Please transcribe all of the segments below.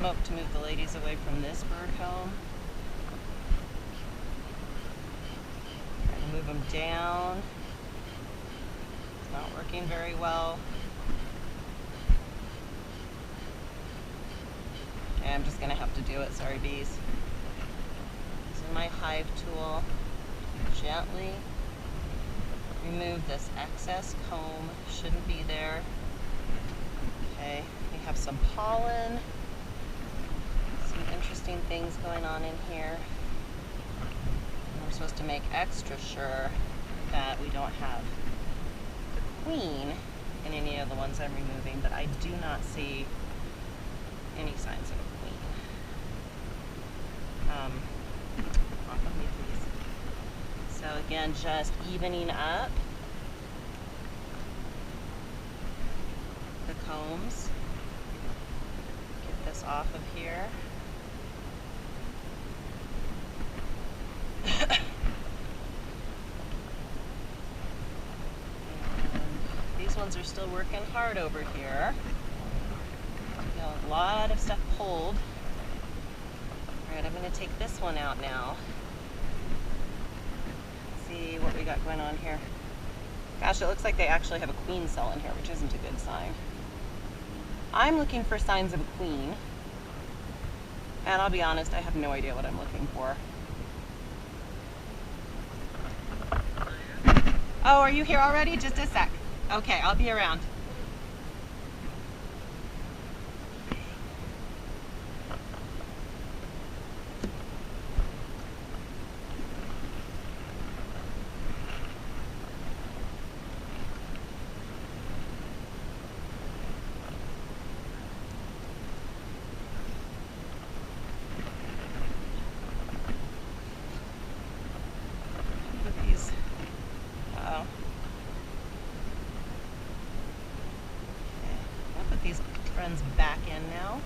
smoke to move the ladies away from this bird home. Trying to move them down. It's not working very well. Okay, I'm just going to have to do it. Sorry, bees. Using my hive tool, gently remove this excess comb. Shouldn't be there. Okay, we have some pollen. Some interesting things going on in here. And we're supposed to make extra sure that we don't have the queen in any of the ones I'm removing, but I do not see any signs of a queen. Off of me, please. So again, just evening up the combs. Get this off of here. These ones are still working hard over here. Got a lot of stuff pulled. Alright, I'm going to take this one out now. Let's see what we got going on here. Gosh, it looks like they actually have a queen cell in here, which isn't a good sign. I'm looking for signs of a queen. And I'll be honest, I have no idea what I'm looking for. Oh, are you here already? Just a sec. Okay, I'll be around. Back in now.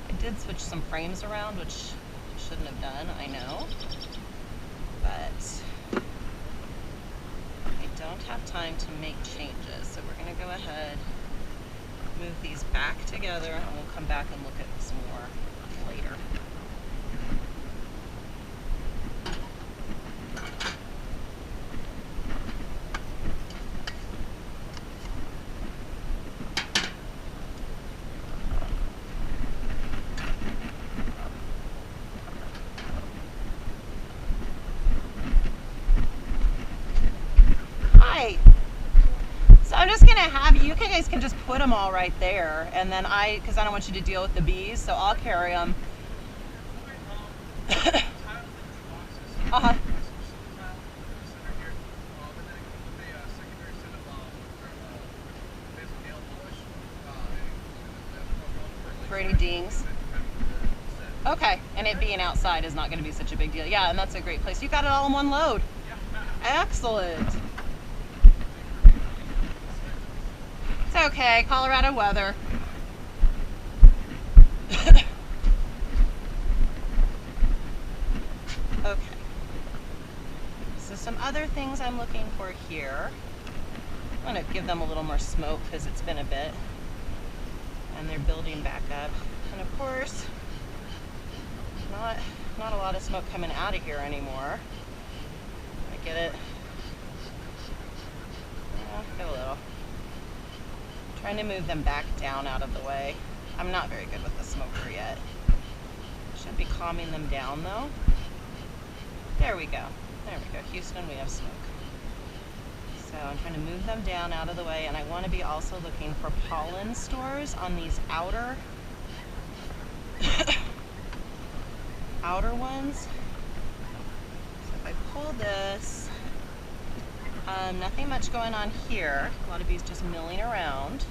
I did switch some frames around, which I shouldn't have done, I know, but I don't have time to make changes, so we're going to go ahead, move these back together, and we'll come back and look at some more later. So I'm just gonna have you guys can just put them all right there, and then because I don't want you to deal with the bees, so I'll carry them. Uh-huh. For any dings. Okay, and it being outside is not going to be such a big deal. Yeah, and that's a great place. You got it all in one load. Excellent. It's okay, Colorado weather. Okay. So some other things I'm looking for here. I'm going to give them a little more smoke because it's been a bit. And they're building back up. And of course, not a lot of smoke coming out of here anymore. I get it. Yeah, a little. I'm trying to move them back down out of the way. I'm not very good with the smoker yet. Should be calming them down though. There we go. There we go. Houston, we have smoke. So I'm trying to move them down out of the way, and I want to be also looking for pollen stores on these outer outer ones. So if I pull this, nothing much going on here. A lot of bees just milling around.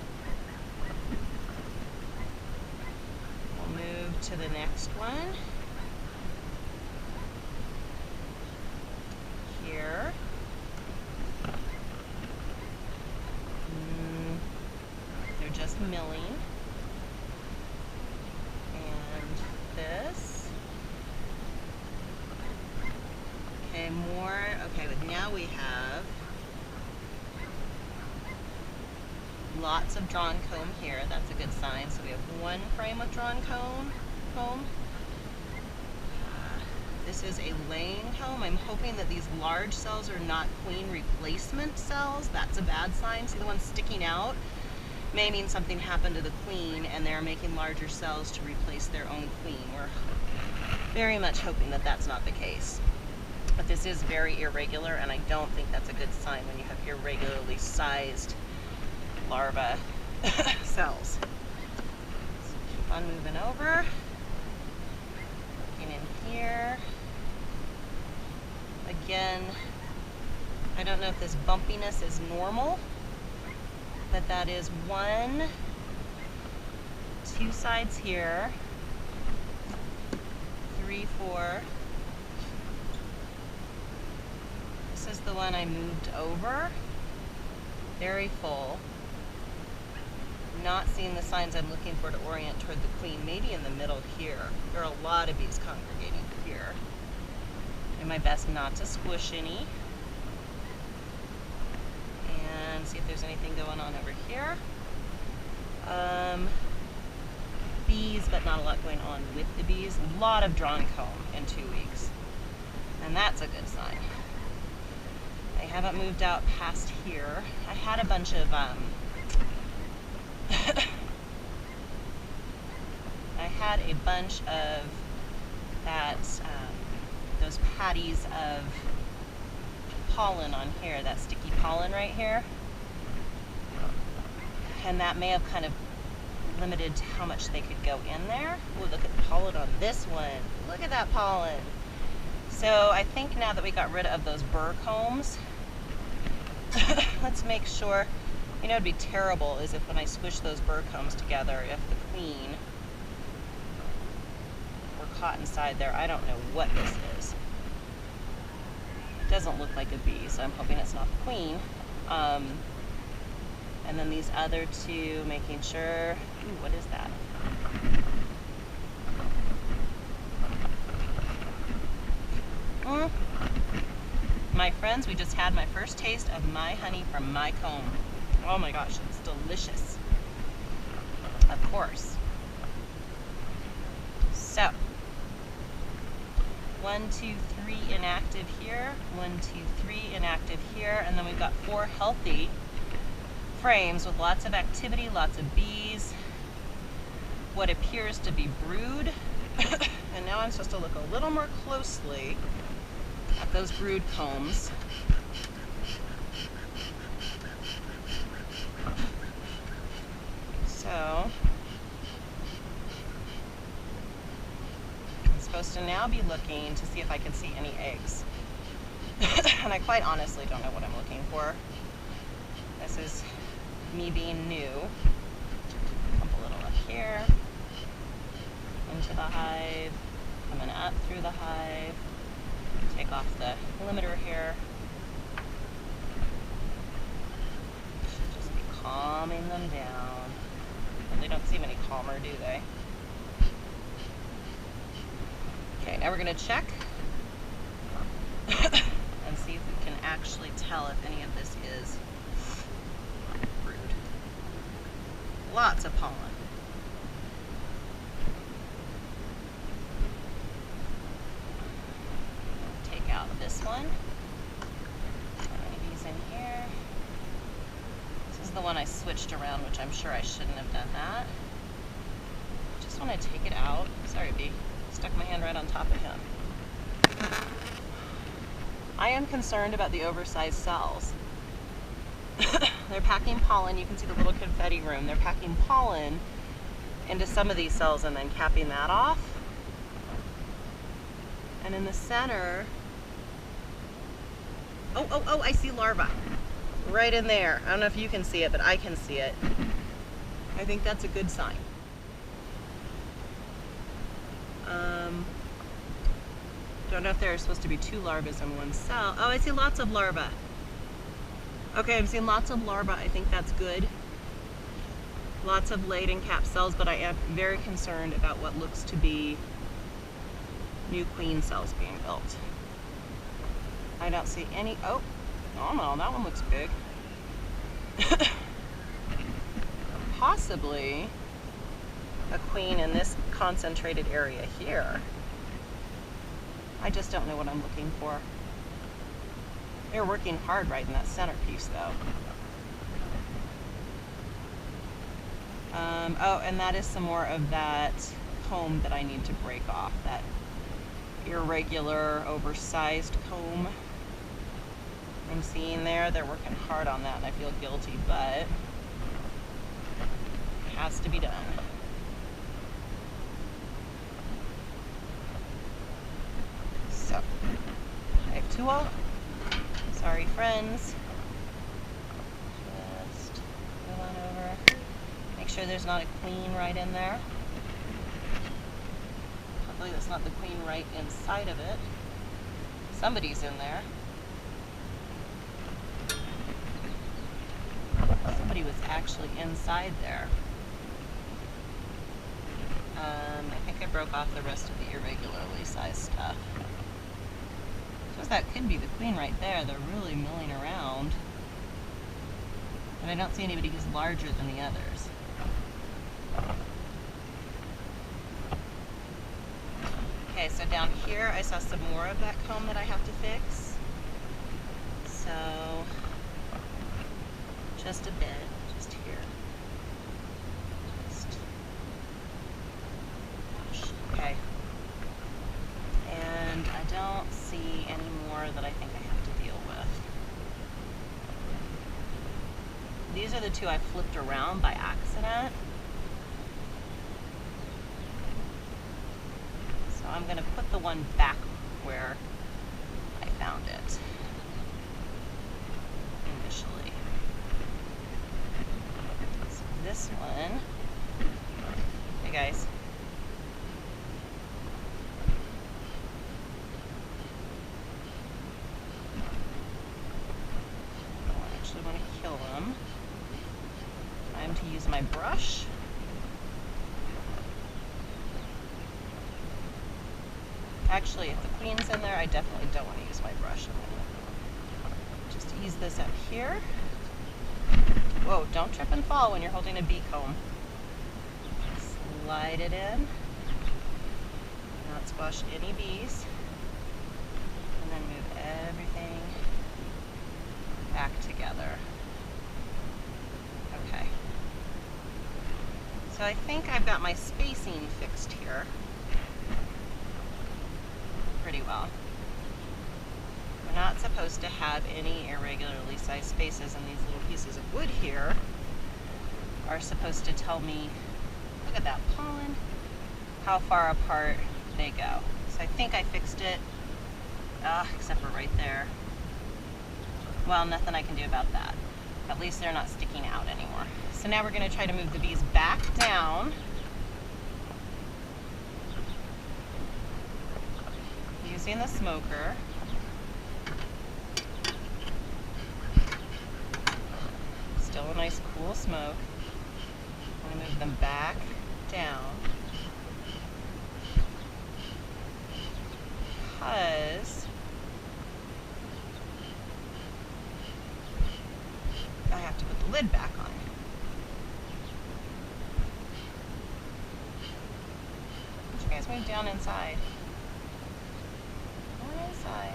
We'll move to the next one. Here. They're just milling. And this. Okay, more. Okay, but now we have lots of drawn comb here. That's a good sign. So we have one frame with drawn comb. This is a laying comb. I'm hoping that these large cells are not queen replacement cells. That's a bad sign. See the ones sticking out? May mean something happened to the queen and they're making larger cells to replace their own queen. We're very much hoping that that's not the case. But this is very irregular, and I don't think that's a good sign when you have irregularly sized larva cells. So keep on moving over. Looking in here. Again, I don't know if this bumpiness is normal, but that is 1, 2 sides here, 3, 4. This is the one I moved over. Very full. Not seeing the signs I'm looking for to orient toward the queen. Maybe in the middle here. There are a lot of bees congregating here. Do my best not to squish any. And see if there's anything going on over here. Bees, but not a lot going on with the bees. A lot of drawn comb in 2 weeks. And that's a good sign. I haven't moved out past here. I had a bunch of those patties of pollen on here, that sticky pollen right here. And that may have kind of limited how much they could go in there. Ooh, look at the pollen on this one. Look at that pollen. So I think now that we got rid of those burr combs, let's make sure, you know, it'd be terrible is if when I squish those burr combs together, if the queen were caught inside there. I don't know what this is. It doesn't look like a bee, so I'm hoping it's not the queen. And then these other two, making sure, ooh, what is that? My friends, we just had my first taste of my honey from my comb. Oh my gosh, it's delicious. Of course. So, 1, 2, 3 inactive here, 1, 2, 3 inactive here, and then we've got 4 healthy frames with lots of activity, lots of bees, what appears to be brood. And now I'm supposed to look a little more closely at those brood combs. So I'm supposed to now be looking to see if I can see any eggs. And I quite honestly don't know what I'm looking for. This is me being new. Pump a little up here, into the hive, coming up through the hive, take off the limiter here. Just be calming them down. Well, they don't seem any calmer, do they? Okay, now we're going to check and see if we can actually tell if any of this is brood. Lots of pollen. Take out this one. Any of these in here. This is the one I switched around, which I'm sure I shouldn't have done that. Just want to take it out. Sorry, bee. Stuck my hand right on top of him. I am concerned about the oversized cells. They're packing pollen. You can see the little confetti room. They're packing pollen into some of these cells and then capping that off. And in the center, oh, I see larvae right in there. I don't know if you can see it, but I can see it. I think that's a good sign. Don't know if there are supposed to be 2 larvae in one cell. Oh, I see lots of larvae. Okay, I'm seeing lots of larvae. I think that's good. Lots of laid and capped cells, but I am very concerned about what looks to be new queen cells being built. I don't see any. Oh no, that one looks big. possibly a queen in this concentrated area here. I just don't know what I'm looking for. They're working hard right in that centerpiece though. Oh, and that is some more of that comb that I need to break off. That irregular, oversized comb I'm seeing there. They're working hard on that and I feel guilty, but it has to be done. So, hive tool. Sorry, friends. Just go on over. Make sure there's not a queen right in there. Hopefully that's not the queen right inside of it. Somebody's in there. Somebody was actually inside there. I think I broke off the rest of the irregularly sized stuff. So that could be the queen right there. They're really milling around. But I don't see anybody who's larger than the others. Okay, so down here I saw some more of that comb that I have to fix. So, just a bit, just here. Okay. And I don't see any more that I think I have to deal with. These are the two I flipped around by accident. So I'm going to put the one back where I found it initially. So this one, hey guys. I don't actually want to kill them. Time to use my brush. Actually, if the queen's in there, I definitely don't want to use my brush. I'm going to just ease this up here. Whoa, don't trip and fall when you're holding a bee comb. Slide it in. Not squash any bees. And then move everything back together. Okay. So I think I've got my spacing fixed here pretty well. We're not supposed to have any irregularly sized spaces, and these little pieces of wood here are supposed to tell me, look at that pollen, how far apart they go. So I think I fixed it, except for right there. Well, nothing I can do about that. At least they're not sticking out anymore. So now we're going to try to move the bees back down. Using the smoker. Still a nice cool smoke. I'm going to move them back down because I have to put the lid back on. Would you guys move down inside? Inside.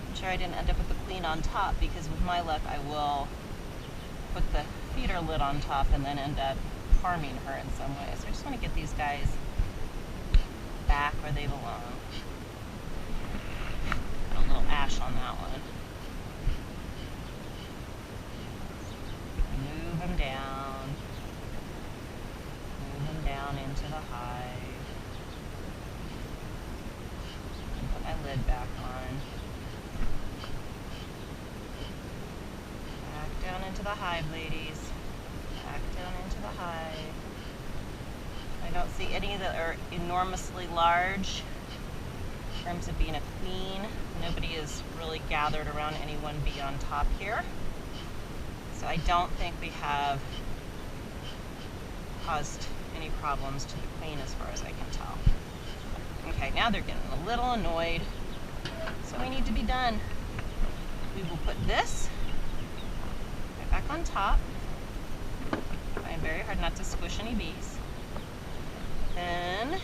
I'm sure I didn't end up with the queen on top, because with my luck I will put the feeder lid on top and then end up harming her in some way. So I just want to get these guys back where they belong. Got a little ash on that one. Move them down. Move them down into the hive. Put my lid back on. Back down into the hive, ladies. Back down into the hive. I don't see any that are enormously large in terms of being a queen. Nobody is really gathered around any one bee on top here. So I don't think we have caused any problems to the queen as far as I can tell. Okay, now they're getting a little annoyed, so we need to be done. We will put this right back on top. trying very hard not to squish any bees. Then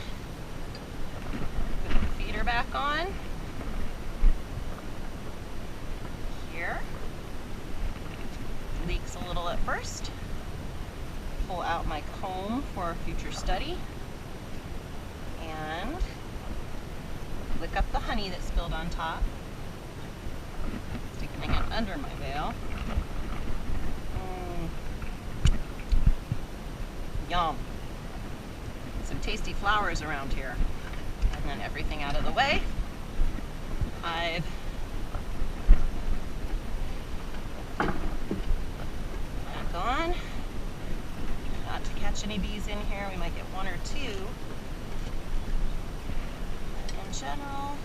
put the feeder back on. Here. Leaks a little at first. Pull out my comb for future study. And lick up the honey that spilled on top. Stick my hand under my veil. Yum. Some tasty flowers around here. And then everything out of the way. Hive. Back on. Not to catch any bees in here. We might get one or two. But in general,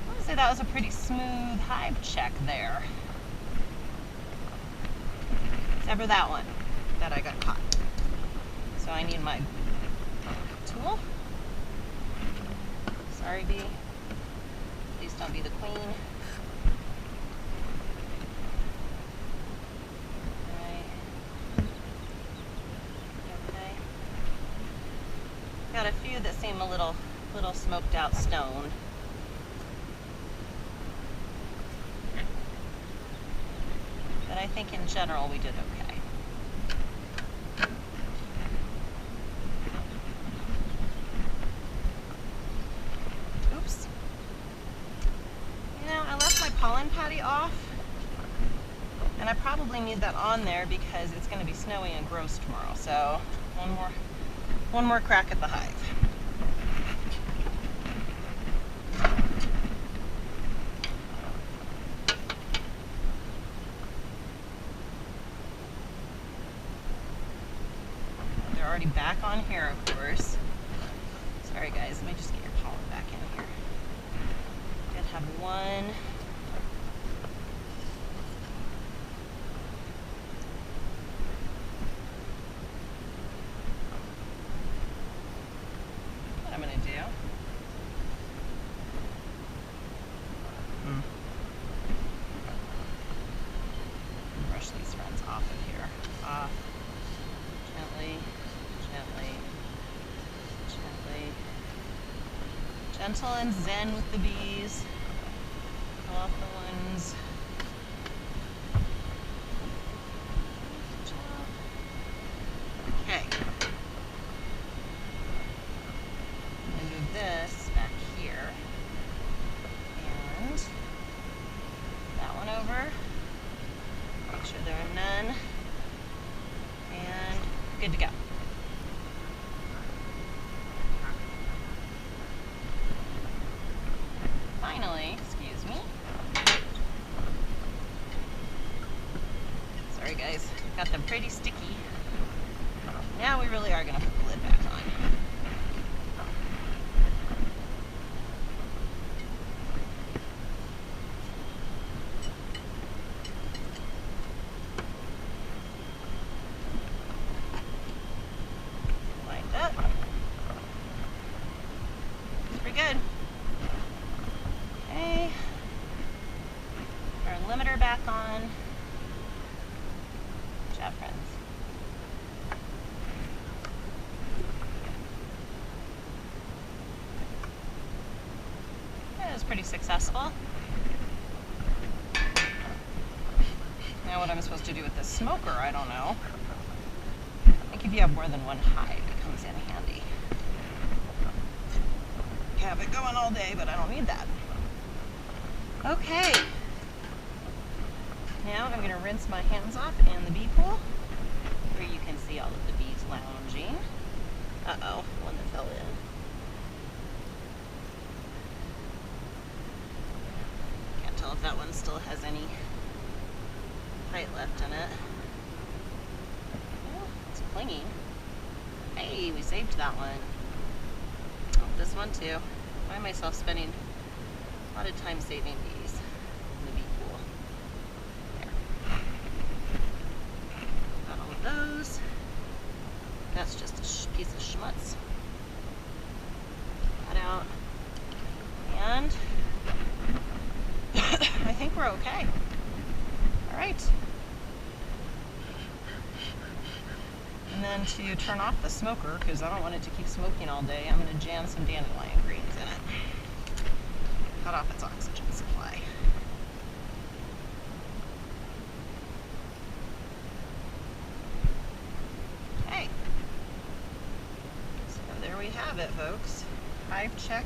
I would say that was a pretty smooth hive check there. Except for that one that I got caught. So I need my tool. Sorry, bee. Please don't be the queen. Alright. Okay. Got a few that seem a little smoked out stone. But I think in general we did okay. Oops. You know, I left my pollen patty off, and I probably need that on there because it's going to be snowy and gross tomorrow. So one more crack at the hive. They're already back on here, of course. Sorry guys, let me just get your pollen back in here. Did have one. What I'm gonna do. Brush these friends off of here. Off. Gently, gently, gently. Gentle and zen with the bees. Pull off the ones. Okay. And move this back here. And that one over. Make sure there are none. And good to go. Finally, excuse me. Sorry guys, got them pretty sticky. Now we really are going to put the lid back on. Lined up. Pretty good. Okay. Our limiter back on. Good job, friends. That was pretty successful. Now what I'm supposed to do with this smoker, I don't know. I think if you have more than one hive, it comes in handy. Have it going all day, but I don't need that. Okay. Now I'm going to rinse my hands off in the bee pool, where you can see all of the bees lounging. Uh-oh, one that fell in. Can't tell if that one still has any bite left in it. Oh, it's clinging. Hey, we saved that one. Oh, this one too. I find myself spending a lot of time saving bees in the bee pool. There. Got all of those. That's just a piece of schmutz. That out. And I think we're okay. All right. And then to turn off the smoker, because I don't want it to keep smoking all day, I'm going to jam some dandelion greens in it. Cut off its oxygen supply. Okay. So there we have it, folks. Hive check